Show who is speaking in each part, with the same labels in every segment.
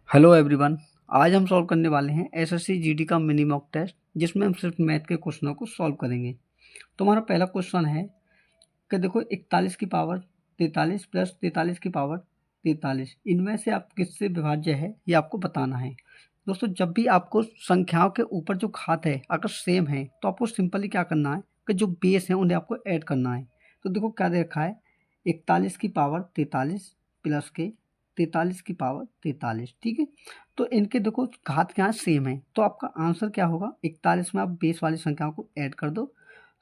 Speaker 1: Hello everyone. आज हम solve करने वाले हैं एसएससी जीडी का मिनी मॉक टेस्ट, जिसमें हम सिर्फ मैथ के क्वेश्चनों को सॉल्व करेंगे। तो हमारा पहला क्वेश्चन है कि देखो 41 की पावर 43 प्लस 43 की पावर 43, इनमें से आप किससे विभाज्य है ये आपको बताना है। दोस्तों, जब भी आपको संख्याओं के ऊपर जो घात है अगर सेम है तो आपको सिंपली क्या करना है कि जो बेस है उन्हें आपको ऐड करना है। तो देखो क्या दे रखा है, 41 की पावर 43 प्लस के 43 की पावर 43, ठीक है। तो इनके देखो घात क्या सेम है, तो आपका आंसर क्या होगा, 41 में आप बेस वाली संख्याओं को ऐड कर दो।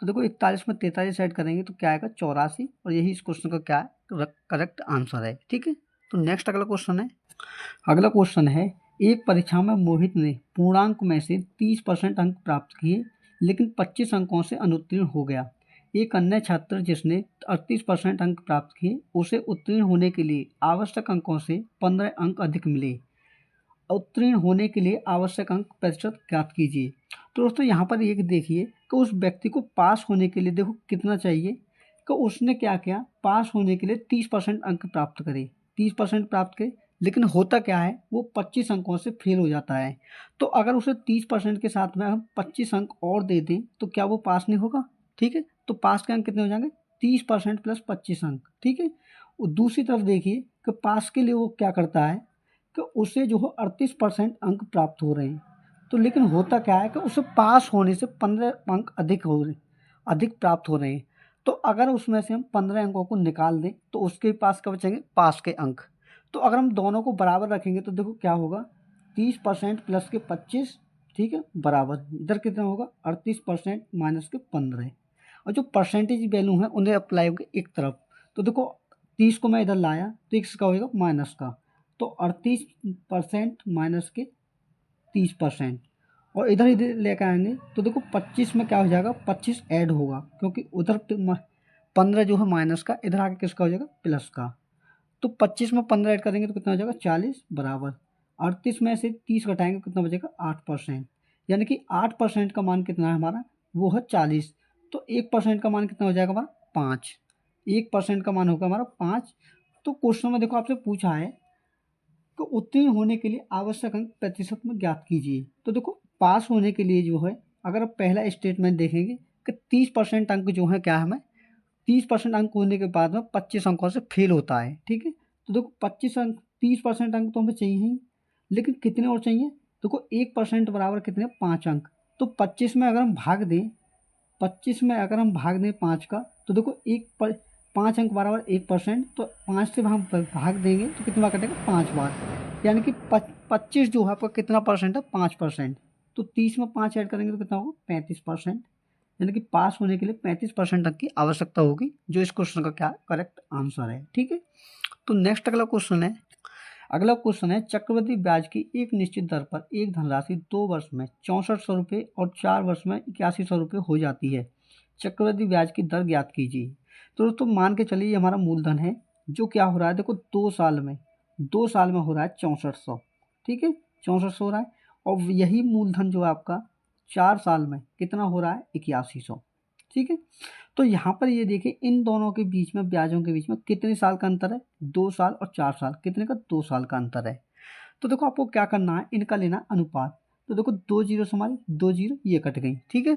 Speaker 1: तो देखो 41 में 43 ऐड करेंगे तो क्या आएगा 84, और यही इस क्वेश्चन का क्या है, करेक्ट आंसर है, ठीक है। तो नेक्स्ट अगला क्वेश्चन है। अगला क्वेश्चन है, एक परीक्षा में मोहित ने पूर्णांक में से 30% अंक प्राप्त किए लेकिन 25 अंकों से अनुत्तीर्ण हो गया। एक अन्य छात्र जिसने 38% अंक प्राप्त किए उसे उत्तीर्ण होने के लिए आवश्यक अंकों से 15 अंक अधिक मिले। उत्तीर्ण होने के लिए आवश्यक अंक प्रतिशत ज्ञात कीजिए। तो दोस्तों यहाँ पर एक देखिए कि उस व्यक्ति को पास होने के लिए देखो कितना चाहिए, कि उसने क्या किया, पास होने के लिए 30% अंक प्राप्त करे, 30% प्राप्त करे, लेकिन होता क्या है वो 25 अंकों से फेल हो जाता है। तो अगर उसे 30% के साथ में हम 25 अंक और दे दें तो क्या वो पास नहीं होगा, ठीक है। तो पास के अंक कितने हो जाएंगे, 30% प्लस 25 अंक, ठीक है। और दूसरी तरफ देखिए कि पास के लिए वो क्या करता है कि उसे जो है 38% अंक प्राप्त हो रहे हैं। तो लेकिन होता क्या है कि उसे पास होने से 15 अंक अधिक प्राप्त हो रहे हैं। तो अगर उसमें से हम 15 अंकों को निकाल दें तो उसके पास क्या बचेंगे, पास के अंक। तो अगर हम दोनों को बराबर रखेंगे तो देखो क्या होगा, 30% प्लस के 25, ठीक है, बराबर इधर कितना होगा 38% माइनस के 15, और जो परसेंटेज वैल्यू है उन्हें अप्लाई होंगे एक तरफ। तो देखो 30 को मैं इधर लाया तो x का होगा माइनस का, तो 38% माइनस के 30%, और इधर इधर लेकर आएंगे तो देखो 25 में क्या हो जाएगा, 25 ऐड होगा क्योंकि उधर 15 जो है माइनस का, इधर आके किसका हो जाएगा प्लस का। तो 25 में 15 ऐड करेंगे तो कितना हो जाएगा 40, बराबर 38 में से 30 घटाएंगे कितना बचेगा 8%, यानी कि 8% का मान कितना है हमारा, वो है 40। तो 1% का मान कितना हो जाएगा हमारा 5, 1% का मान होगा हमारा 5। तो क्वेश्चन में देखो आपसे पूछा है तो उत्तीर्ण होने के लिए आवश्यक अंक प्रतिशत में ज्ञात कीजिए। तो देखो पास होने के लिए जो है, अगर आप पहला स्टेटमेंट देखेंगे कि 30% अंक जो है क्या हमें, 30% अंक होने के बाद में 25 अंकों से फेल होता है, ठीक है। तो देखो 25 अंक, 30% अंक तो हमें चाहिए ही, लेकिन कितने और चाहिए, देखो 1% बराबर कितने 5 अंक। तो 25 में अगर हम भाग दें, 25 में अगर हम भाग दें 5 का, तो देखो 5 अंक बराबर 1%, तो 5 से हम भाग देंगे तो कितना बार कटेगा 5 बार, यानी कि 25 जो है आपका कितना परसेंट है 5%। तो 30 में 5 ऐड करेंगे तो कितना होगा 35%, यानी कि पास होने के लिए 35% तक की आवश्यकता होगी, जो इस क्वेश्चन का क्या करेक्ट आंसर है, ठीक है। तो नेक्स्ट अगला क्वेश्चन है। अगला क्वेश्चन है, चक्रवृद्धि ब्याज की एक निश्चित दर पर एक धनराशि 2 वर्ष में 6400 रुपये और 4 वर्ष में 8100 रुपये हो जाती है। चक्रवृद्धि ब्याज की दर ज्ञात कीजिए। तो दोस्तों मान के चलिए ये हमारा मूलधन है, जो क्या हो रहा है देखो 2 साल में हो रहा है 6400, ठीक है, 6400 हो रहा है। और यही मूलधन जो है आपका 4 साल में कितना हो रहा है 8100, ठीक है। तो यहाँ पर ये देखिए इन दोनों के बीच में, ब्याजों के बीच में कितने साल का अंतर है, 2 साल और 4 साल, कितने का 2 साल का अंतर है। तो देखो आपको क्या करना है, इनका लेना अनुपात। तो देखो 2 जीरो से हमारी 2 जीरो ये कट गई, ठीक है।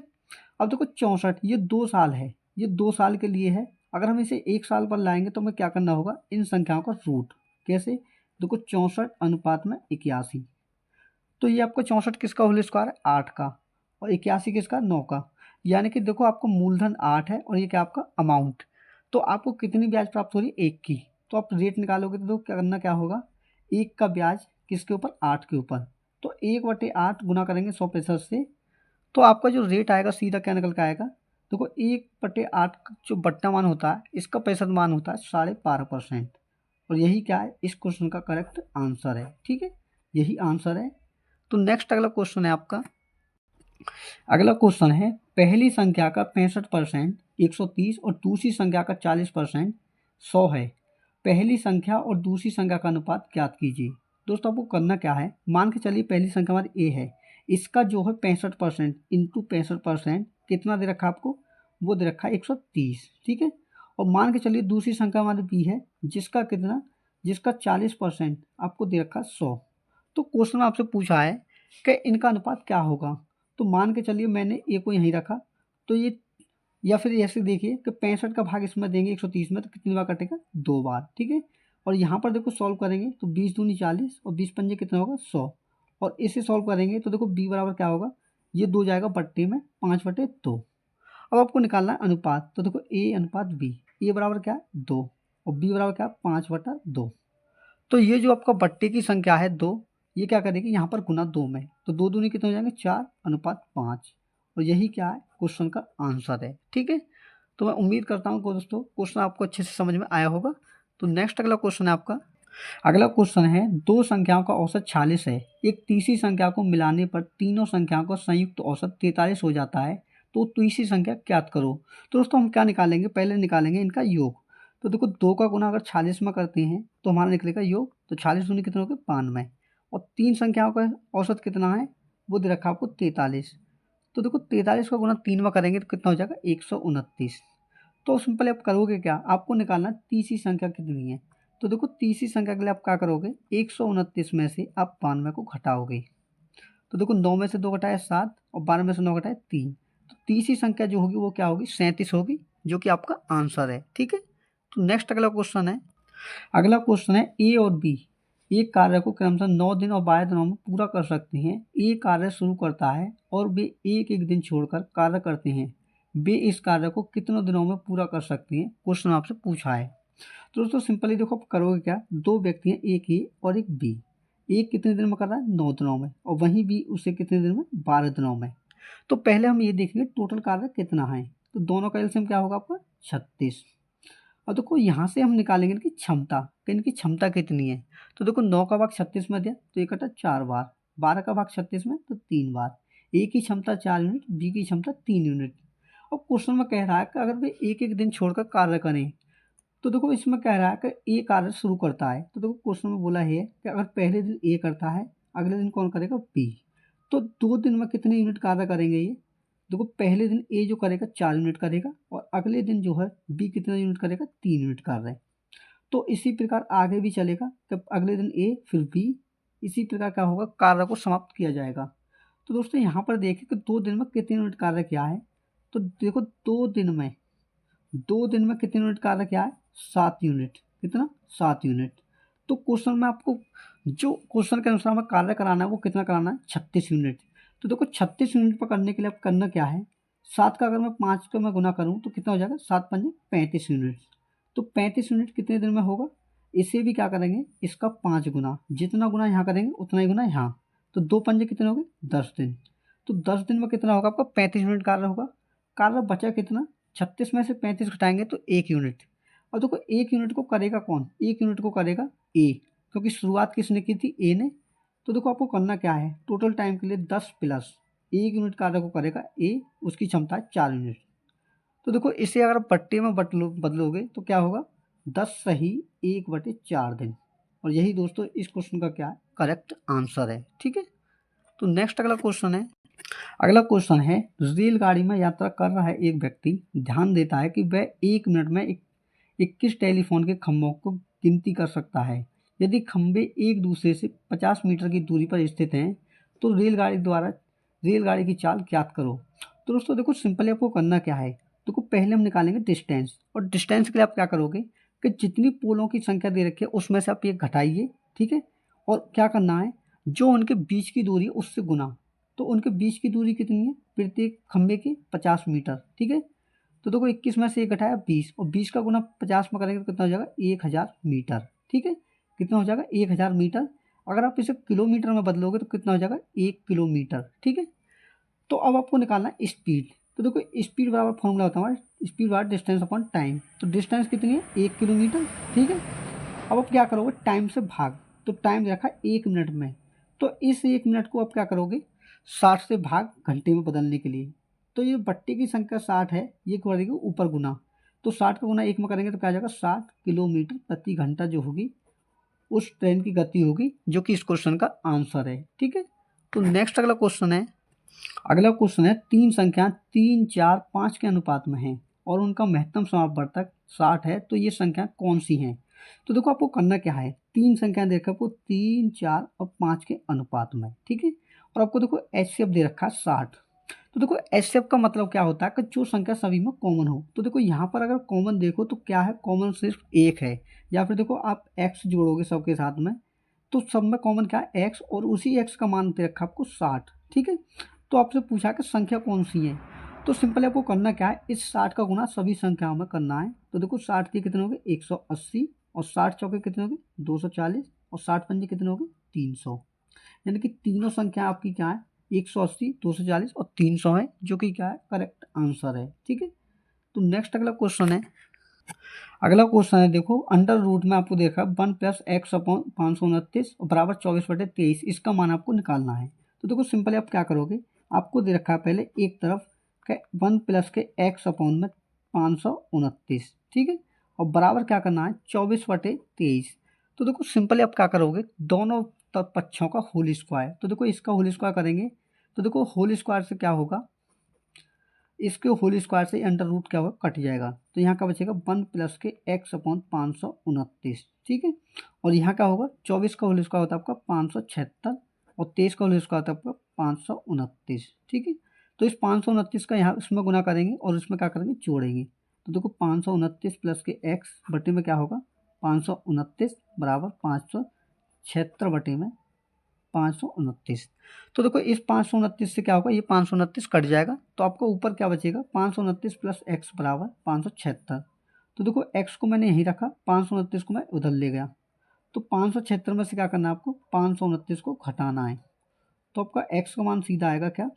Speaker 1: अब देखो 64 ये 2 साल है, ये 2 साल के लिए है। अगर हम इसे 1 साल पर लाएंगे तो हमें क्या करना होगा, इन संख्याओं का रूट, कैसे, देखो 64 अनुपात में 81। तो ये आपको 64 किसका होल स्क्वायर है 8 का, और 81 किसका 9 का, यानी कि देखो आपको मूलधन 8 है और ये क्या आपका अमाउंट। तो आपको कितनी ब्याज प्राप्त हो रही है 1 की। तो आप रेट निकालोगे तो क्या करना, क्या होगा 1 का ब्याज किसके ऊपर 8 के ऊपर। तो 1/8 गुना करेंगे 100% से, तो आपका जो रेट आएगा सीधा क्या निकल के आएगा, देखो 1/8 जो बट्टा मान होता है इसका पैंसठ मान होता है 12.5%, और यही क्या है इस क्वेश्चन का करेक्ट आंसर है, ठीक है, यही आंसर है। तो नेक्स्ट अगला क्वेश्चन है आपका। अगला क्वेश्चन है, पहली संख्या का 65% 130 और दूसरी संख्या का 40% 100 है। पहली संख्या और दूसरी संख्या का अनुपात ज्ञात कीजिए। दोस्तों आपको करना क्या है, मान के चलिए पहली संख्या हमारी ए है, इसका जो है 65% इंटू 65% कितना दे रखा है आपको, वो दे रखा है 130, ठीक है। और मान के चलिए दूसरी संख्या हमारी बी है, जिसका कितना, जिसका 40% आपको दे रखा है 100। तो क्वेश्चन में आपसे पूछा है कि इनका अनुपात क्या होगा। तो मान के चलिए मैंने ए को यहीं रखा, तो ये, या फिर ऐसे देखिए कि 65 का भाग इसमें देंगे 130 में, तो कितनी बार कटेगा, 2 बार, ठीक है। और यहाँ पर देखो सॉल्व करेंगे तो 20 दूनी 40 और 20 पंजे कितना होगा, 100। और इसे सॉल्व करेंगे तो देखो बी बराबर क्या होगा, ये 2 जाएगा बट्टे में, 5/2। अब आपको निकालना है अनुपात, तो देखो ए अनुपात बी, ए बराबर क्या है, 2, और बी बराबर क्या है, 5/2। तो ये जो आपका बट्टे की संख्या है 2, ये क्या करेगी यहाँ पर गुना 2 में, तो 2 दूनी कितने हो जाएंगे, 4/5। और यही क्या है, क्वेश्चन का आंसर है, ठीक है। तो मैं उम्मीद करता हूँ दोस्तों क्वेश्चन आपको अच्छे से समझ में आया होगा। तो नेक्स्ट अगला क्वेश्चन है आपका, अगला क्वेश्चन है, दो संख्याओं का औसत 46 है, एक तीसरी संख्या को मिलाने पर तीनों संख्याओं का संयुक्त औसत 43 हो जाता है, तो तीसरी संख्या ज्ञात करो। तो दोस्तों हम क्या निकालेंगे, पहले निकालेंगे इनका योग। तो देखो 2 का गुना अगर 46 में करते हैं तो हमारा निकलेगा योग, तो 40 दूनी कितने हो गए, 92। और तीन संख्याओं का औसत कितना है, वो दे रखा आपको 43। तो देखो 43 का गुना 3 में करेंगे तो कितना हो जाएगा, 129। तो सिंपल आप करोगे क्या, आपको निकालना तीसरी संख्या कितनी है। तो देखो तीसरी संख्या के लिए आप क्या करोगे, 129 में से आप 92 को घटाओगे। तो देखो 9 में से 2 घटाए 7 और 12 में से 9 घटाए 3। तो तीसरी संख्या जो होगी वो क्या होगी, 37 होगी, जो कि आपका आंसर है, ठीक है। तो नेक्स्ट अगला क्वेश्चन है, अगला क्वेश्चन है, ए और बी एक कार्य को क्रमशः 9 दिन और 12 दिनों में पूरा कर सकते हैं। ए कार्य शुरू करता है और वे एक एक दिन छोड़कर कार्य करते हैं, वे इस कार्य को कितने दिनों में पूरा कर सकते हैं, क्वेश्चन आपसे पूछा है। तो दोस्तों सिंपली देखो आप करोगे क्या, दो व्यक्ति हैं, एक ए और एक बी। एक कितने दिन में कर रहा है, 9 दिनों में, और वहीं बी उसे कितने दिन में, 12 दिनों में। तो पहले हम ये देखेंगे टोटल कार्य कितना है। तो दोनों का एलसीएम क्या होगा आपका, 36। और देखो यहाँ से हम निकालेंगे इनकी क्षमता, कि इनकी क्षमता कितनी है। तो देखो 9 का भाग 36 में दिया तो ये कटा 4 बार, 12 का भाग 36 में तो 3 बार। ए की क्षमता 4 यूनिट, बी की क्षमता 3 यूनिट। और क्वेश्चन में कह रहा है कि अगर वे एक एक दिन छोड़कर कार्य करें, तो देखो इसमें कह रहा है कि ए कार्य शुरू करता है। तो देखो क्वेश्चन में बोला है कि अगर पहले दिन ए करता है, अगले दिन कौन करेगा, बी। तो 2 दिन में कितने यूनिट कार्य करेंगे ये। देखो पहले दिन ए जो करेगा 4 यूनिट करेगा, और अगले दिन जो है बी कितना यूनिट करेगा, 3 यूनिट कार्य। तो इसी प्रकार आगे भी चलेगा, तब अगले दिन ए फिर बी, इसी प्रकार क्या होगा, कार्य को समाप्त किया जाएगा। तो दोस्तों यहाँ पर देखें कि 2 दिन में कितने यूनिट कार्य क्या है। तो देखो 2 दिन में कितने यूनिट कार्य क्या है, 7 यूनिट। कितना, 7 यूनिट। तो क्वेश्चन में आपको जो क्वेश्चन के अनुसार हमें कार्य कराना है वो कितना कराना है, 36 यूनिट। तो देखो 36 यूनिट पर करने के लिए आप करना क्या है, 7 का अगर मैं 5 का मैं गुना करूँ तो कितना हो जाएगा, 7 पंजे 35 यूनिट। तो 35 यूनिट कितने दिन में होगा, इसे भी क्या करेंगे, इसका 5 गुना, जितना गुना यहाँ करेंगे उतना ही गुना यहाँ। तो 2 पंजे कितने हो गए, 10 दिन। तो 10 दिन में कितना होगा आपका, 35 यूनिट कार्य होगा। कार्य बचा कितना, 36 में से 35 घटाएंगे तो 1 यूनिट। और देखो 1 यूनिट को करेगा कौन, 1 यूनिट को करेगा ए, क्योंकि शुरुआत किसने की थी, ए ने। तो देखो आपको करना क्या है, टोटल टाइम के लिए 10 प्लस 1 यूनिट कार्य को करेगा ए, उसकी क्षमता है 4 यूनिट। तो देखो इसे अगर पट्टे में बदलोगे तो क्या होगा, 10 सही 1/4 दिन। और यही दोस्तों इस क्वेश्चन का क्या है, करेक्ट आंसर है, ठीक है। तो नेक्स्ट अगला क्वेश्चन है, अगला क्वेश्चन है, रेलगाड़ी में यात्रा कर रहा है एक व्यक्ति ध्यान देता है कि वह 1 मिनट में 21 टेलीफोन के खंभों को गिनती कर सकता है। यदि खंभे एक दूसरे से 50 मीटर की दूरी पर स्थित हैं तो रेलगाड़ी की चाल ज्ञात करो। तो दोस्तों देखो सिंपली आपको करना क्या है, देखो पहले हम निकालेंगे डिस्टेंस, और डिस्टेंस के लिए आप क्या करोगे कि जितनी पोलों की संख्या दे रखी है उसमें से आप एक घटाइए, ठीक है। और क्या करना है, जो उनके बीच की दूरी है उससे गुना। तो उनके बीच की दूरी कितनी है, प्रत्येक खंभे की 50 मीटर, ठीक है। तो देखो 21 में से एक घटाया 20, और 20 का गुना 50 में करेंगे तो कितना हो जाएगा, 1000 मीटर, ठीक है। कितना हो जाएगा, 1000 मीटर। अगर आप इसे किलोमीटर में बदलोगे तो कितना हो जाएगा, 1 किलोमीटर, ठीक है। तो अब आपको निकालना है स्पीड। तो देखो स्पीड बराबर फॉर्मूला होता है हमारा, स्पीड बराबर डिस्टेंस अपॉन टाइम। तो डिस्टेंस कितनी है, 1 किलोमीटर, ठीक है। अब आप क्या करोगे, टाइम से भाग, तो टाइम रखा 1 मिनट में। तो इस 1 मिनट को आप क्या करोगे, 60 से भाग घंटे में बदलने के लिए। तो ये बट्टे की संख्या 60 है, ये करेगी ऊपर गुना। तो 60 का गुना 1 में करेंगे तो क्या आ जाएगा, 60 किलोमीटर प्रति घंटा जो होगी उस ट्रेन की गति होगी, जो कि इस क्वेश्चन का आंसर है, ठीक है। तो नेक्स्ट अगला क्वेश्चन है, अगला क्वेश्चन है, तीन संख्या 3, 4, 5 के अनुपात में है और उनका महत्तम समापवर्तक 60 है, तो ये संख्या कौन सी हैं। तो देखो आपको करना क्या है, तीन संख्या दे रखा है आपको 3, 4 और 5 के अनुपात में, ठीक है। और आपको देखो एचसीएफ दे रखा है 60। तो देखो एचसीएफ का मतलब क्या होता है कि जो संख्या सभी में कॉमन हो। तो देखो यहाँ पर अगर कॉमन देखो तो क्या है, कॉमन सिर्फ एक है। या फिर देखो आप एक्स जोड़ोगे सबके साथ में तो सब में कॉमन क्या है, एक्स, और उसी एक्स का मान दे रखा है आपको 60, ठीक है। तो आपसे पूछा कि संख्या कौन सी है, तो सिंपल आपको करना क्या है, इस 60 का गुना सभी संख्याओं में करना है। तो देखो 60 के कितने हो गए 180, और 60 चौके कितने हो गए 240, और 60 पंजे कितने हो गए 300। यानी कि तीनों संख्या आपकी क्या है 180, 240 और 300 है, जो कि क्या है करेक्ट आंसर है, ठीक है। तो नेक्स्ट अगला क्वेश्चन है, देखो अंडर रूट में आपको देखा 1 + x अपॉन 529 बराबर 24/23, इसका मान आपको निकालना है। तो देखो सिंपली आप क्या करोगे, आपको दे रखा है पहले एक तरफ 1 + के x अपॉन में 529, ठीक है, और बराबर क्या करना है 24/23। तो देखो सिंपली आप क्या करोगे, दोनों पक्षों का होल स्क्वायर। तो देखो इसका होल स्क्वायर करेंगे तो देखो होल स्क्वायर से क्या होगा, इसके होल स्क्वायर से अंडर रूट क्या होगा कट जाएगा। तो यहाँ का बचेगा 1 + के x अपॉन 529, ठीक है। और यहाँ क्या होगा 24 का होल स्क्वायर होता है आपका 576, और 23 का होल स्क्वायर होता है आपका 529, ठीक है। तो इस 529 का यहाँ इसमें गुना करेंगे और इसमें क्या करेंगे जोड़ेंगे। तो देखो 529 + के x बटे में क्या होगा 529 बराबर 576 बटे में 529। तो देखो इस 529 से क्या होगा, ये 529 कट जाएगा तो आपको ऊपर क्या बचेगा 529 + x बराबर 576। तो देखो x को मैंने यहीं रखा, 529 को मैं उधर ले गया। तो 576 में से क्या करना है आपको 529 को घटाना है। तो आपका x का मान सीधा आएगा क्या,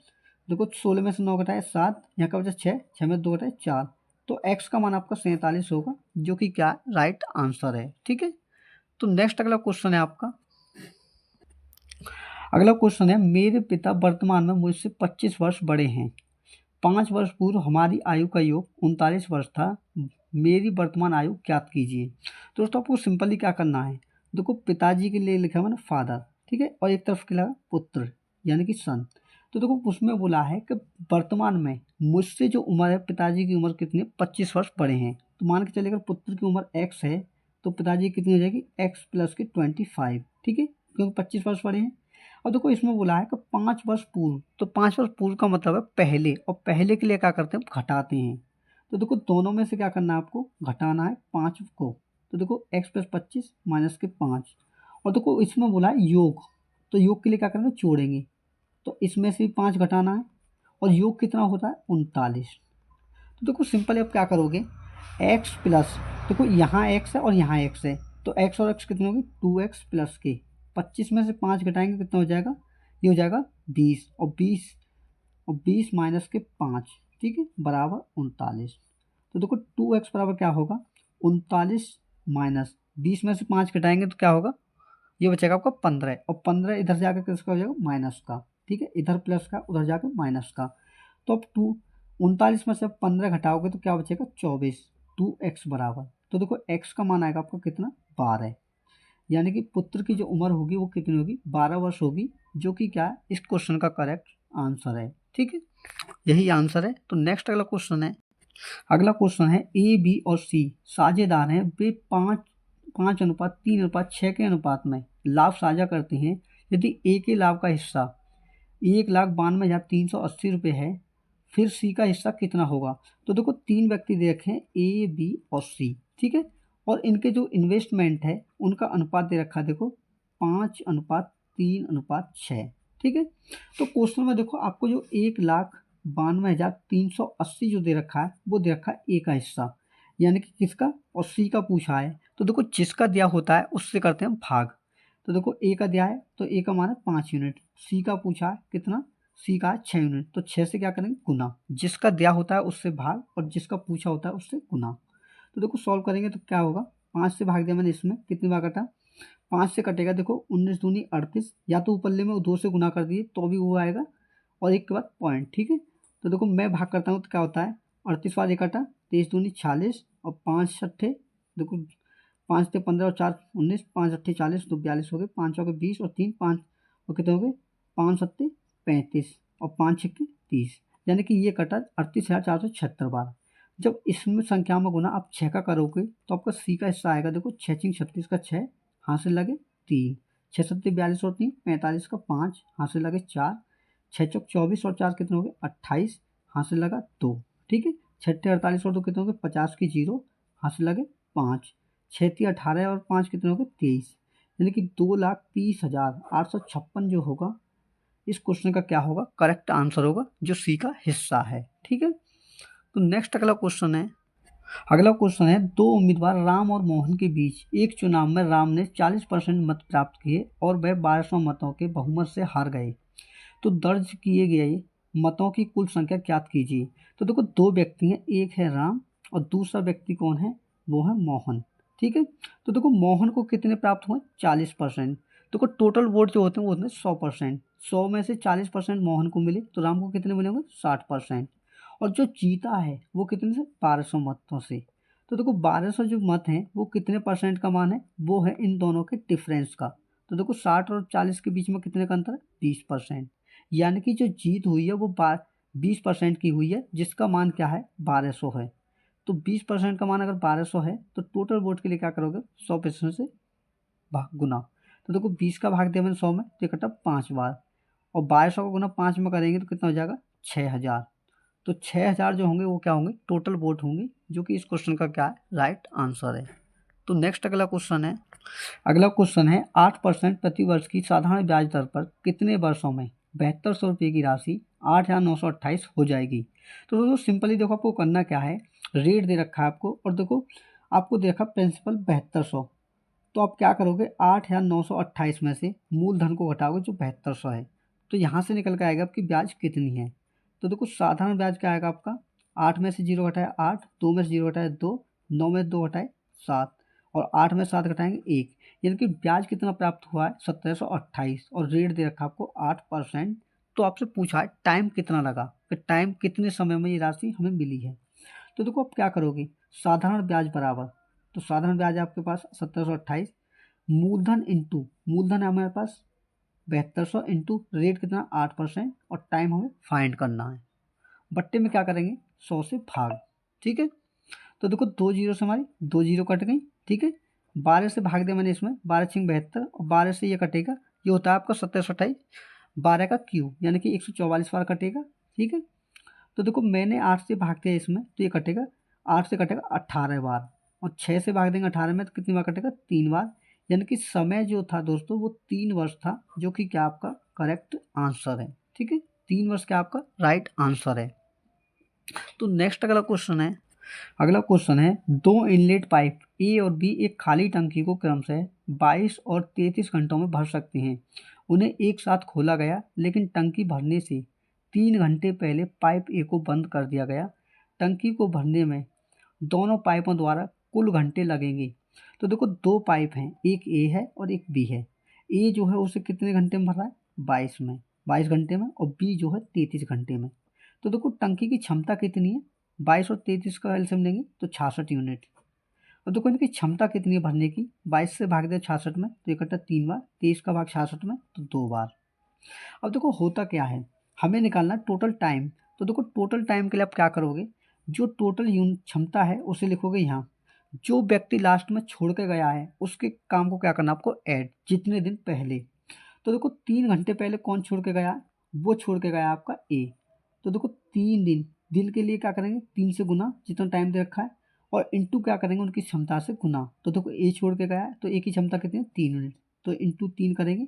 Speaker 1: देखो 16 में से 9 घटाए 7, यहाँ का बचा 6, 6 में 2 घटाए 4। तो x का मान आपका 47 होगा, जो कि क्या राइट आंसर है, ठीक है। तो नेक्स्ट अगला क्वेश्चन है आपका, अगला क्वेश्चन है मेरे पिता वर्तमान में मुझसे 25 वर्ष बड़े हैं। 5 वर्ष पूर्व हमारी आयु का योग 39 वर्ष था। मेरी वर्तमान आयु ज्ञात कीजिए। तो दोस्तों आपको सिंपली क्या करना है, देखो पिताजी के लिए लिखा हुआ ना फादर, ठीक है, और एक तरफ के लगा पुत्र यानी कि सन। तो देखो उसमें बोला है कि वर्तमान में मुझसे जो उम्र है, पिताजी की उम्र कितनी 25 वर्ष बड़े हैं। तो मान के चलिए अगर पुत्र की उम्र x है तो पिताजी की कितनी हो जाएगी x + के 25, ठीक है, क्योंकि 25 वर्ष बड़े हैं। और देखो इसमें बोला है कि 5 वर्ष पूर्व, तो 5 वर्ष पूर्व का मतलब है पहले, और पहले के लिए क्या करते हैं घटाते हैं। तो देखो दोनों में से क्या करना है आपको घटाना है 5 को। तो देखो x + 25 माइनस के 5, और देखो इसमें बोला है योग, तो योग के लिए क्या करेंगे जोड़ेंगे। तो इसमें से 5 घटाना है, और योग कितना होता है 39। तो देखो सिंपल आप क्या करोगे x प्लस, देखो यहाँ x है और यहाँ x है, तो x और x कितने होगी 2x + के 25 में से 5 घटाएंगे कितना हो जाएगा, ये हो जाएगा 20, और 20 माइनस के 5, ठीक है, बराबर 39। तो देखो 2x बराबर क्या होगा 39 माइनस 20 में से 5 घटाएंगे तो क्या होगा, ये बचेगा आपका 15, और 15 इधर जाकर किसका हो जाएगा माइनस का, ठीक है, इधर प्लस का उधर जाकर माइनस का। तो अब 39 में से 15 घटाओगे तो क्या बचेगा 24, 2x बराबर। तो देखो x का मान आएगा आपका कितना 12, यानी कि पुत्र की जो उम्र होगी वो कितनी होगी 12 वर्ष होगी, जो कि क्या है इस क्वेश्चन का करेक्ट आंसर है, ठीक है, यही आंसर है। तो नेक्स्ट अगला क्वेश्चन है, ए बी और सी साझेदार हैं, वे 5:3:6 के अनुपात में लाभ साझा करते हैं। यदि ए के लाभ का हिस्सा 1,92,380 रुपये है, फिर सी का हिस्सा कितना होगा। तो देखो 3 व्यक्ति दे रखे हैं ए बी और सी, ठीक है, और इनके जो इन्वेस्टमेंट है उनका अनुपात दे रखा है देखो 5:3:6, ठीक है। तो क्वेश्चन में देखो आपको जो 1,92,380 जो दे रखा है वो दे रखा है ए का हिस्सा, यानी कि किसका, और सी का पूछा है। तो देखो जिसका दिया होता है उससे करते हैं भाग। तो देखो ए का दिया है तो ए का मान है 5 यूनिट, सी का पूछा है कितना, सी का है 6 यूनिट, तो 6 से क्या करेंगे गुना, जिसका दिया होता है उससे भाग और जिसका पूछा होता है उससे गुना। तो देखो सॉल्व करेंगे तो क्या होगा, 5 से भाग दिया मैंने, इसमें कितनी बार कटा 5 से कटेगा, देखो 19 दूनी 38, या तो ऊपरले में 2 से गुना कर दिए तो भी वो आएगा, और एक के बाद पॉइंट, ठीक है। तो देखो मैं भाग करता हूँ तो क्या होता है 38 बार कटा, 23 दूनी 46, और 5 छठे देखो 5 से 15 और 4 19, 5 अट्ठे 40, तो 42 हो गए, 5 हो गए 20 और 3 5, और कितने हो गए 5 सत्ते 35 और 5 छक्के 30, यानी कि ये कटा 38,476 बार। जब इसमें संख्या में गुना आप 6 का करोगे तो आपका सी का हिस्सा आएगा, देखो 6 × 36 का 6, हाथ से लगे 3, 6 सत्ते 42 और 3 45 का 5, हाथ से लगे 4, 6 चौक 24 और 4 कितने हो गए 28, हाथ से लगा 2, ठीक है। 6 48 और 2 कितने हो गए 50 की 0, हाथ से लगे 5, 6 18 और 5 कितने हो गए 23, यानी कि 2,30,856 जो होगा इस क्वेश्चन का क्या होगा, करेक्ट आंसर होगा, जो सी का हिस्सा है, ठीक है। तो नेक्स्ट अगला क्वेश्चन है, दो उम्मीदवार राम और मोहन के बीच एक चुनाव में राम ने 40% मत प्राप्त किए और वह 1200 मतों के बहुमत से हार गए, तो दर्ज किए गए मतों की कुल संख्या ज्ञात कीजिए। तो देखो दो व्यक्ति हैं, एक है राम और दूसरा व्यक्ति कौन है, वो है मोहन, ठीक है। तो देखो मोहन को कितने प्राप्त हुए 40%, देखो टोटल वोट जो होते हैं वो होते हैं 100%, 100 में से 40% मोहन को मिले तो राम को कितने मिले होंगे 60%, और जो जीता है वो कितने से 1200 मतों से। तो देखो 1200 जो मत हैं वो कितने परसेंट का मान है, वो है इन दोनों के डिफरेंस का। तो देखो 60 और 40 के बीच में कितने का अंतर है 20%, यानी कि जो जीत हुई है वो 20% की हुई है, जिसका मान क्या है 1200 है। तो 20% का मान अगर 1200 है तो टोटल वोट के लिए क्या करोगे 100% से गुना। तो देखो 20 का भाग दिया मैंने 100 में तो इकट्ठा 5 बार, और 1200 का गुना 5 में करेंगे तो कितना हो जाएगा 6000। तो 6000 जो होंगे वो क्या होंगे टोटल वोट होंगे, जो कि इस क्वेश्चन का क्या है राइट आंसर है। तो नेक्स्ट अगला क्वेश्चन है 8% प्रति वर्ष की साधारण ब्याज दर पर कितने वर्षों में 7200 रुपये की राशि 8,928 हो जाएगी। तो दोस्तों सिंपली देखो आपको करना क्या है, रेट दे रखा है आपको और देखो आपको देखा प्रिंसिपल 7200, तो आप क्या करोगे 8,928 में से मूलधन को घटाओगे जो 7200 है, तो यहाँ से निकल के आएगा आपकी ब्याज कितनी है। तो देखो साधारण ब्याज क्या आएगा आपका, 8 में से 0 घटाए 8, 2 में से 0 घटाए 2, 9 में 2 घटाए 7, और 8 में 7 घटाएंगे 1, यानी कि ब्याज कितना प्राप्त हुआ है 1728, और रेट दे रखा आपको 8%। तो आपसे पूछा है टाइम कितना लगा, कि टाइम कितने समय में ये राशि हमें मिली है। तो देखो आप क्या करोगे, साधारण ब्याज बराबर, तो साधारण ब्याज आपके पास 1728, मूलधन इंटू मूलधन है हमारे पास 7200 इंटू रेट कितना 8%, और टाइम हमें फाइंड करना है। बट्टे में क्या करेंगे 100 से भाग, ठीक है। तो देखो 2 जीरो से हमारी 2 जीरो कट गई, ठीक है। 12 से भाग दिया मैंने इसमें, 12 छिंग 72, और 12 से ये कटेगा, ये होता है आपका 1728, 12 का क्यूब यानी कि 144 बार कटेगा, ठीक है। तो देखो मैंने 8 से भाग दिया इसमें तो ये कटेगा, 8 से कटेगा 18 बार, और 6 से भाग देंगे 18 में तो कितनी बार कटेगा 3 बार, यानी कि समय जो था दोस्तों वो 3 वर्ष था, जो कि क्या आपका करेक्ट आंसर है, ठीक है। 3 वर्ष क्या आपका राइट आंसर है। तो नेक्स्ट अगला क्वेश्चन है, दो इनलेट पाइप ए और बी एक खाली टंकी को क्रमशः 22 और 33 घंटों में भर सकते हैं। उन्हें एक साथ खोला गया लेकिन टंकी भरने से 3 घंटे पहले पाइप ए को बंद कर दिया गया। टंकी को भरने में दोनों पाइपों द्वारा कुल घंटे लगेंगे। तो देखो दो पाइप हैं, एक ए है और एक बी है। ए जो है उसे कितने घंटे में भर रहा है 22 घंटे में, और बी जो है 33 घंटे में। तो देखो टंकी की क्षमता कितनी है, 22 और 33 का एलसीएम लेंगे तो 66 यूनिट। और देखो इनकी क्षमता कितनी है भरने की, 22 से भाग दिया 66 में तो इकट्ठा 3 बार, 23 का भाग 66 में तो 2 बार। अब देखो होता क्या है, हमें निकालना टोटल टाइम। तो देखो टोटल टाइम के लिए आप क्या करोगे, जो टोटल यूनिट क्षमता है उसे लिखोगे यहाँ, जो व्यक्ति लास्ट में छोड़ के गया है उसके काम को क्या करना आपको ऐड, जितने दिन पहले। तो देखो 3 घंटे पहले कौन छोड़ के गया, वो छोड़ के गया आपका ए। तो देखो 3 दिन, दिन के लिए क्या करेंगे 3 से गुना जितना टाइम दे रखा है, और इंटू क्या करेंगे उनकी क्षमता से गुना। तो देखो ए छोड़ के गया है तो ए की क्षमता कितनी है 3 यूनिट, तो इंटू 3 करेंगे।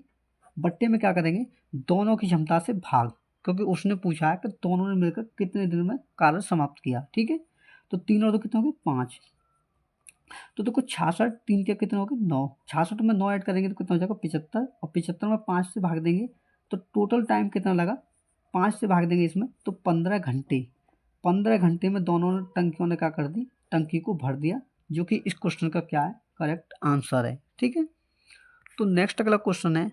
Speaker 1: बट्टे में क्या करेंगे दोनों की क्षमता से भाग, क्योंकि उसने पूछा है कि दोनों ने मिलकर कितने दिन में कार्य समाप्त किया, ठीक है। तो 3 और 2 कितने हो गए 5, तो देखो 66 3 के कितने हो गए 9, 66 में 9 ऐड करेंगे तो कितना हो जाएगा 75, और 75 में 5 से भाग देंगे तो टोटल टाइम कितना लगा, 5 से भाग देंगे इसमें तो 15 घंटे। 15 घंटे में दोनों ने टंकियों ने क्या कर दी, टंकी को भर दिया, जो कि इस क्वेश्चन का क्या है करेक्ट आंसर है, ठीक है। तो नेक्स्ट अगला क्वेश्चन है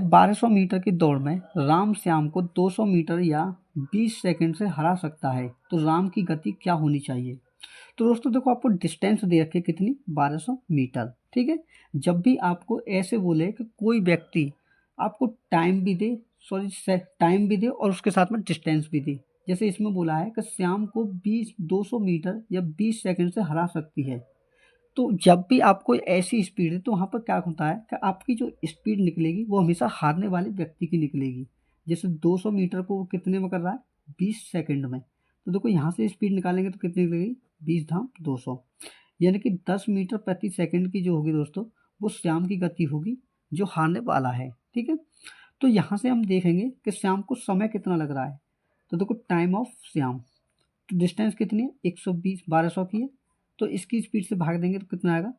Speaker 1: 1200 मीटर की दौड़ में राम श्याम को 200 मीटर या 20 सेकंड से हरा सकता है, तो राम की गति क्या होनी चाहिए। तो दोस्तों देखो आपको डिस्टेंस दे रखी है कितनी 1200 मीटर, ठीक है। जब भी आपको ऐसे बोले कि कोई व्यक्ति आपको टाइम भी दे, टाइम भी दे और उसके साथ में डिस्टेंस भी दे, जैसे इसमें बोला है कि श्याम को 200 मीटर या 20 सेकंड से हरा सकती है, तो जब भी आपको ऐसी स्पीड है तो वहाँ पर क्या होता है कि आपकी जो स्पीड निकलेगी वो हमेशा हारने वाले व्यक्ति की निकलेगी। जैसे 200 मीटर को वो कितने में कर रहा है, 20 सेकंड में। तो देखो यहाँ से स्पीड निकालेंगे तो कितनी निकलेगी, 20 धाम 200, यानी कि 10 मीटर प्रति सेकंड की जो होगी दोस्तों, वो श्याम की गति होगी जो हारने वाला है। ठीक है, तो यहाँ से हम देखेंगे कि श्याम को समय कितना लग रहा है। तो देखो टाइम ऑफ श्याम, तो डिस्टेंस कितनी है, 120, 1200 की है, तो इसकी स्पीड से भाग देंगे तो कितना आएगा,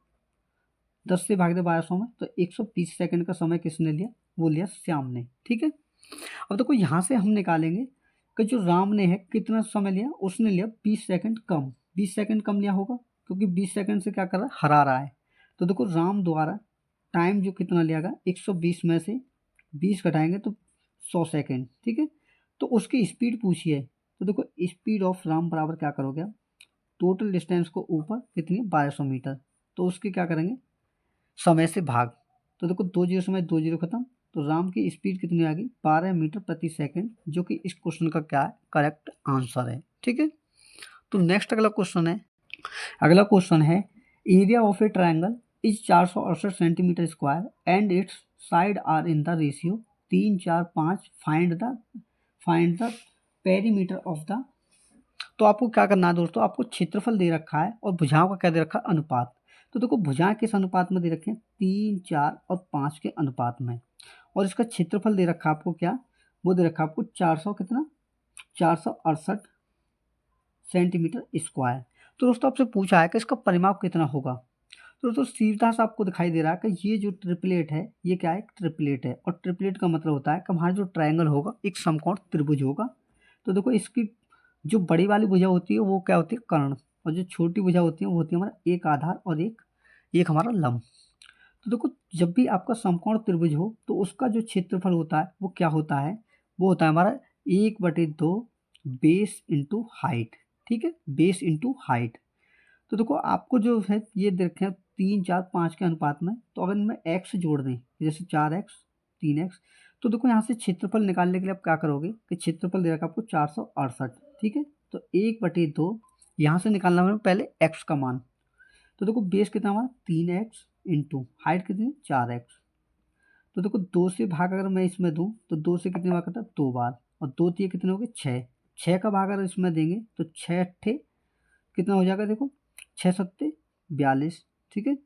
Speaker 1: 10 से भाग दे 1200 में, तो 120 सेकंड का समय किसने लिया, वो लिया श्याम ने। ठीक है, अब देखो यहाँ से हम निकालेंगे कि जो राम ने है कितना समय लिया, उसने लिया 20 सेकंड कम, 20 सेकंड कम लिया होगा क्योंकि 20 सेकंड से क्या कर रहा है, हरा रहा है। तो देखो राम द्वारा टाइम जो कितना लिया गया, 120 में से 20 घटाएंगे तो 100 सेकंड। ठीक है, तो उसकी स्पीड पूछी है, तो देखो स्पीड ऑफ राम बराबर क्या करोगे आप, टोटल डिस्टेंस को ऊपर कितनी, 1200 मीटर, तो उसके क्या करेंगे, समय से भाग। तो देखो 2 जीरो समय 2 जीरो खत्म, तो राम की स्पीड कितनी आ गई, 12 मीटर प्रति सेकंड, जो कि इस क्वेश्चन का क्या है, करेक्ट आंसर है। ठीक है, तो नेक्स्ट अगला क्वेश्चन है, अगला क्वेश्चन है area of a triangle is 468 centimetre square and its side are in the ratio 3 4 5, find the perimeter of the. तो आपको क्या करना है दोस्तों, आपको क्षेत्रफल दे रखा है और भुजाओं का क्या दे रखा है, अनुपात। तो देखो भुजाएं किस अनुपात में दे रखे हैं, 3 4 और 5 के अनुपात में, और इसका क्षेत्रफल दे रखा है आपको क्या, वो दे रखा है आपको 400 कितना, 468 सेंटीमीटर स्क्वायर। तो दोस्तों आपसे पूछा है कि इसका परिमाप कितना होगा। तो दोस्तों सीधा सा आपको दिखाई दे रहा है कि ये जो ट्रिपलेट है ये क्या है, ट्रिपलेट है, और ट्रिपलेट का मतलब होता है कि हमारा जो ट्रायंगल होगा एक समकोण त्रिभुज होगा। तो देखो इसकी जो बड़ी वाली भुजा होती है वो क्या होती है, कर्ण, और जो छोटी भुजा होती है वो होती है हमारा एक आधार और एक एक हमारा लंब। तो देखो जब भी आपका समकोण त्रिभुज हो तो उसका जो क्षेत्रफल होता है वो क्या होता है, वो होता है हमारा 1/2 बेस इंटू हाइट। ठीक है, बेस इंटू हाइट। तो देखो आपको जो है ये देखें 3 4 5 के अनुपात में, तो अगर इनमें एक्स जोड़ दें जैसे 4x 3x, तो देखो यहाँ से क्षेत्रफल निकालने के लिए आप क्या करोगे कि क्षेत्रफल दे रखा आपको 468। ठीक है, तो 1/2 यहाँ से निकालना है पहले x का मान। तो देखो बेस कितना हमारा 3x इंटू हाइट कितनी 4x। तो देखो 2 से भाग अगर मैं इसमें दूं तो 2 से कितनी बार करता है, 2 बार, और 2 3 कितने हो गए 6, 6 का भाग अगर इसमें देंगे तो 6 अट्ठे कितना हो जाएगा, देखो 6 सत्ते 42। ठीक है,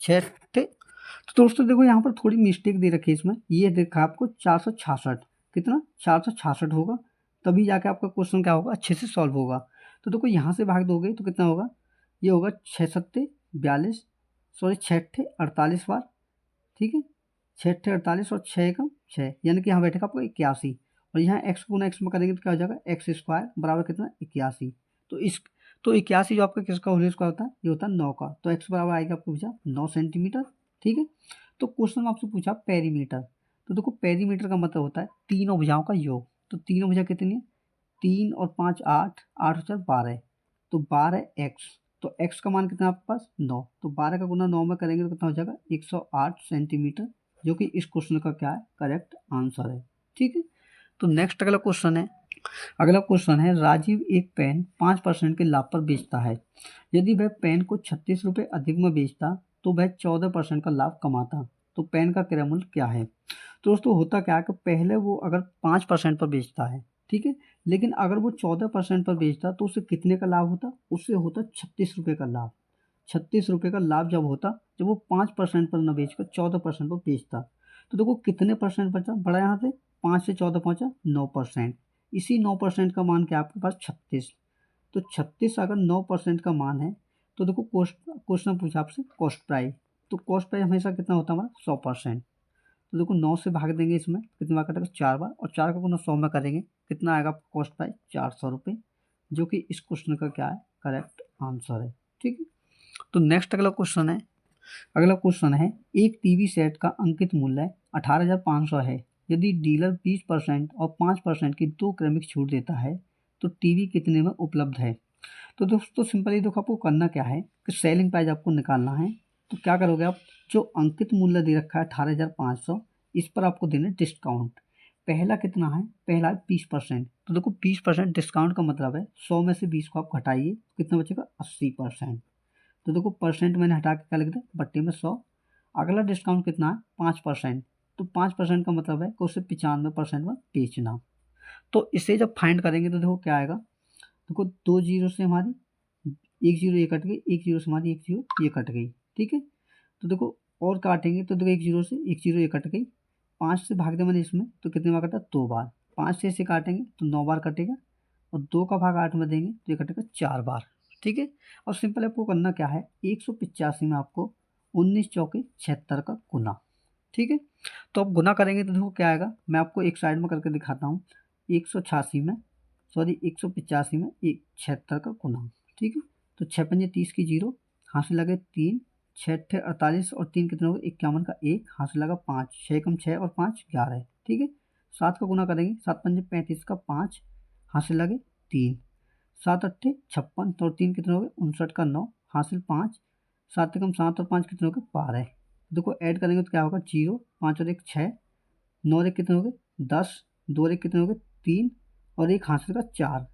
Speaker 1: 6 अट्ठे, तो दोस्तों देखो यहाँ पर थोड़ी मिस्टेक दे रखी है इसमें, ये देखा आपको 466 कितना 466 होगा, तभी जाके आपका क्वेश्चन क्या होगा, अच्छे से सॉल्व होगा। तो देखो यहाँ से भाग दोगे तो कितना होगा, ये होगा 6 सत्ते 42, सॉरी 6 अट्ठे 48 बार। ठीक है, 6 अट्ठे 48 और 6 एकम 6, यानी कि यहाँ बैठेगा आपको 81, और यहाँ एक्स गुना एक्स में करेंगे तो क्या हो जाएगा, एक्स स्क्वायर बराबर कितना 81। तो इस तो 81 जो आपका किसका होल स्क्वायर होता है, ये होता है 9 का, तो एक्स बराबर आएगा आपको पूछा 9 सेंटीमीटर। ठीक है, तो क्वेश्चन में आपसे पूछा पेरीमीटर। तो देखो पेरीमीटर का मतलब होता है तीनों भुजाओं का योग। तो तीनों भुजा कितनी है, 3 और 5 8, 8 और 4 12, तो 12 एक्स, तो एक्स का मान कितना है आपके पास 9, तो 12 का गुना 9 में करेंगे तो कितना हो जाएगा 108 सेंटीमीटर, जो कि इस क्वेश्चन का क्या है, करेक्ट आंसर है। ठीक है, तो नेक्स्ट अगला क्वेश्चन है, अगला क्वेश्चन है राजीव एक पेन 5% के लाभ पर बेचता है। यदि वह पेन को 36 रुपये अधिक में बेचता तो वह 14% का लाभ कमाता। तो पेन का क्रय मूल्य क्या है। तो दोस्तों होता क्या है कि पहले वो अगर 5% पर बेचता है, ठीक है, लेकिन अगर वो 14% पर बेचता तो उसे कितने का लाभ होता, उससे होता 36 रुपये का लाभ। 36 रुपये का लाभ जब होता जब वो 5% पर न बेचकर 14% पर बेचता। तो देखो कितने परसेंट बचा, बड़ा यहाँ से 5 से 14 पहुँचा 9%। इसी 9% का मान क्या है आपके पास 36। तो 36 अगर 9% का मान है तो देखो क्वेश्चन पूछा आपसे कॉस्ट प्राइस। तो कॉस्ट प्राइस हमेशा कितना होता है हमारा 100%। तो देखो 9 से भाग देंगे इसमें कितनी बार कटेगा 4 बार, और 4 का गुना 100 में करेंगे कितना आएगा कॉस्ट प्राइस 400 रुपये, जो कि इस क्वेश्चन का क्या है, करेक्ट आंसर है। ठीक है, तो नेक्स्ट अगला क्वेश्चन है, अगला क्वेश्चन है एक टीवी सेट का अंकित मूल्य 18,500 है। यदि डीलर 20% और 5% की 2 क्रमिक छूट देता है तो टीवी कितने में उपलब्ध है। तो दोस्तों सिंपली देखो आपको करना क्या है कि सेलिंग प्राइस आपको निकालना है। तो क्या करोगे आप, जो अंकित मूल्य दे रखा है 18,500, इस पर आपको देना है डिस्काउंट। पहला कितना है, पहला है 20%। तो देखो 20% डिस्काउंट का मतलब है 100 में से 20 को आप घटाइए कितना बचेगा 80%। तो देखो परसेंट मैंने हटा के क्या लिख दिया, बट्टे में 100। अगला डिस्काउंट कितना है, 5%। तो 5% का मतलब है कि उसे 95% में बेचना। तो इसे जब फाइंड करेंगे तो देखो क्या आएगा, देखो 2 जीरो से हमारी 1 जीरो ये कट गई, 1 जीरो से हमारी 1 जीरो ये कट गई, ठीक है। तो देखो और काटेंगे तो देखो 1 जीरो से 1 जीरो ये कट गई, 5 से भाग दे मैंने इसमें तो कितने बार कटा, 2 बार। 5 से इसे काटेंगे तो 9 बार कटेगा, और 2 का भाग 8 में देंगे तो ये कटेगा 4 बार, ठीक है। और सिंपल आपको करना क्या है, 185 में आपको 19 चौके 76 का गुना, ठीक है। तो अब गुना करेंगे तो देखो क्या आएगा, मैं आपको एक साइड में करके दिखाता हूँ। 186 में, सॉरी 185 में 76 का गुना, ठीक है। तो 6 पंजे 30 की जीरो, हाथ से लगे 3, 6 अट्ठे 48 और 3 कितने हो गए, 51 का 1, हाथ से लगा 5, 6 कम 6 और 5 11, ठीक है। 7 का गुना करेंगे, 7 पंजे 35 का 5, हाथ से लगे 3, 7 अट्ठे 56 और 3 कितने हो गए, 59 का 9, हासिल 5, 7 कम 7 और 5 कितने हो गए, 12। देखो ऐड करेंगे तो क्या होगा, 0, 5 और 1 6, 9 और 1 कितने हो गए, 10, 2 और 1 कितने हो गए, 3, और 1 हासिल का 4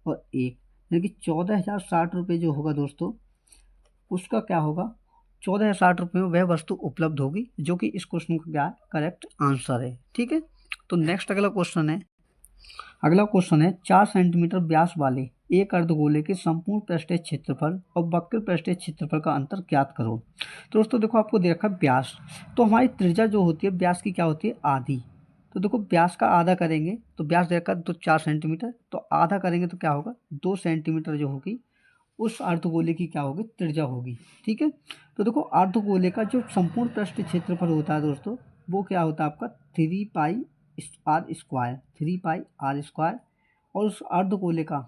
Speaker 1: और 1, यानी कि 14,060 रुपये जो होगा दोस्तों, उसका क्या होगा, 14,060 रुपये में वह वस्तु उपलब्ध होगी, जो कि इस क्वेश्चन का क्या करेक्ट आंसर है, ठीक है। तो नेक्स्ट अगला क्वेश्चन है, 4 सेंटीमीटर व्यास वाले एक अर्धगोले के संपूर्ण पृष्ठीय क्षेत्रफल और वक्र पृष्ठीय क्षेत्रफल का अंतर ज्ञात करो। तो दोस्तों देखो आपको दे रखा है व्यास, तो हमारी त्रिज्या जो होती है व्यास की क्या होती है, आधी। तो देखो व्यास का आधा करेंगे तो व्यास दे रखा है तो 4 सेंटीमीटर, तो आधा करेंगे तो क्या होगा, 2 सेंटीमीटर जो होगी उस अर्धगोले की क्या होगी, त्रिज्या होगी, ठीक है। तो देखो अर्धगोले का जो संपूर्ण पृष्ठीय क्षेत्रफल होता है दोस्तों, वो क्या होता है आपका 3 pi r square, 3 pi r square, और उस अर्धगोले का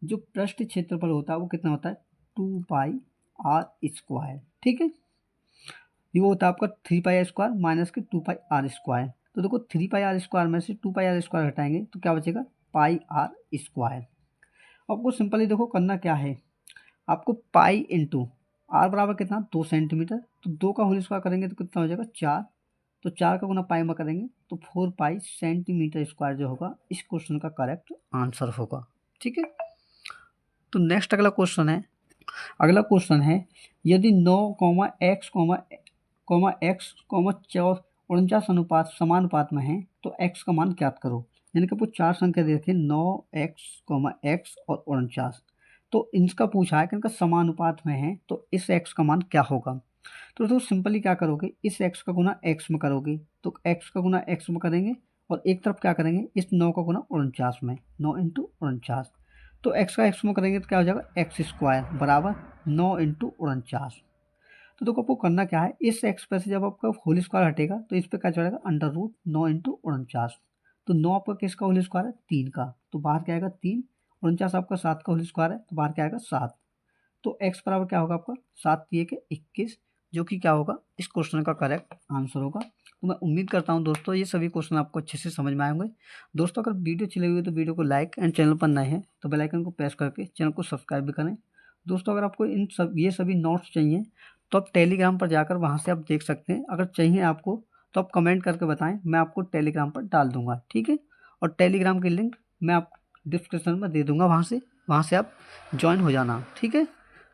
Speaker 1: जो पृष्ठ क्षेत्रफल होता है वो कितना होता है, 2 पाई आर स्क्वायर, ठीक है। ये वो होता है आपका 3 पाई आर स्क्वायर माइनस के 2 पाई आर स्क्वायर। तो देखो 3 पाई आर स्क्वायर में से 2 पाई आर स्क्वायर हटाएंगे तो क्या बचेगा, पाई आर स्क्वायर। आपको सिंपली देखो करना क्या है, आपको पाई इंटू आर बराबर कितना, 2 सेंटीमीटर, तो 2 का होल स्क्वायर करेंगे तो कितना हो जाएगा, 4, तो 4 का गुना पाई में करेंगे तो 4 पाई सेंटीमीटर स्क्वायर जो होगा इस क्वेश्चन का करेक्ट आंसर होगा, ठीक है। तो नेक्स्ट अगला क्वेश्चन है, यदि 9, x, x, 49 अनुपात समानुपात में है तो x का मान ज्ञात करो। यानी कि आपको 4 संख्या दे रखी है, 9x, x और 49, तो इनका पूछा है कि इनका समानुपात में है तो इस x का मान क्या होगा। तो दोस्तों सिंपली क्या करोगे, इस x का गुना x में करोगे तो x का गुना x में करेंगे, और एक तरफ क्या करेंगे, इस 9 का गुना 49 में, 9 इंटू 49, तो x का x में करेंगे तो क्या हो जाएगा, एक्स स्क्वायर बराबर 9 इंटू 49। तो देखो आपको करना क्या है, इस x पर से जब आपका होल स्क्वायर हटेगा तो इस पर क्या चढ़ेगा, अंडर रूट 9 इंटू 49। तो 9 आपका किसका होल स्क्वायर है, 3 का, तो बाहर क्या आएगा 3, 49 आपका 7 का होल स्क्वायर है तो बाहर क्या आएगा 7। तो x बराबर क्या होगा आपका 7 3 के 21, जो कि क्या होगा इस क्वेश्चन का करेक्ट आंसर होगा। तो मैं उम्मीद करता हूं दोस्तों ये सभी क्वेश्चन आपको अच्छे से समझ में आए होंगे। दोस्तों अगर वीडियो अच्छी लगी हो तो वीडियो को लाइक एंड चैनल पर नए हैं तो बेल आइकन को प्रेस करके चैनल को सब्सक्राइब भी करें। दोस्तों अगर आपको ये सभी नोट्स चाहिए तो आप टेलीग्राम पर जाकर वहाँ से आप देख सकते हैं। अगर चाहिए आपको तो आप कमेंट करके बताएं, मैं आपको टेलीग्राम पर डाल दूंगा, ठीक है। और टेलीग्राम की लिंक मैं आप डिस्क्रिप्शन में दे दूंगा, वहाँ से आप ज्वाइन हो जाना, ठीक है।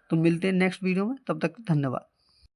Speaker 1: तो मिलते हैं नेक्स्ट वीडियो में, तब तक धन्यवाद।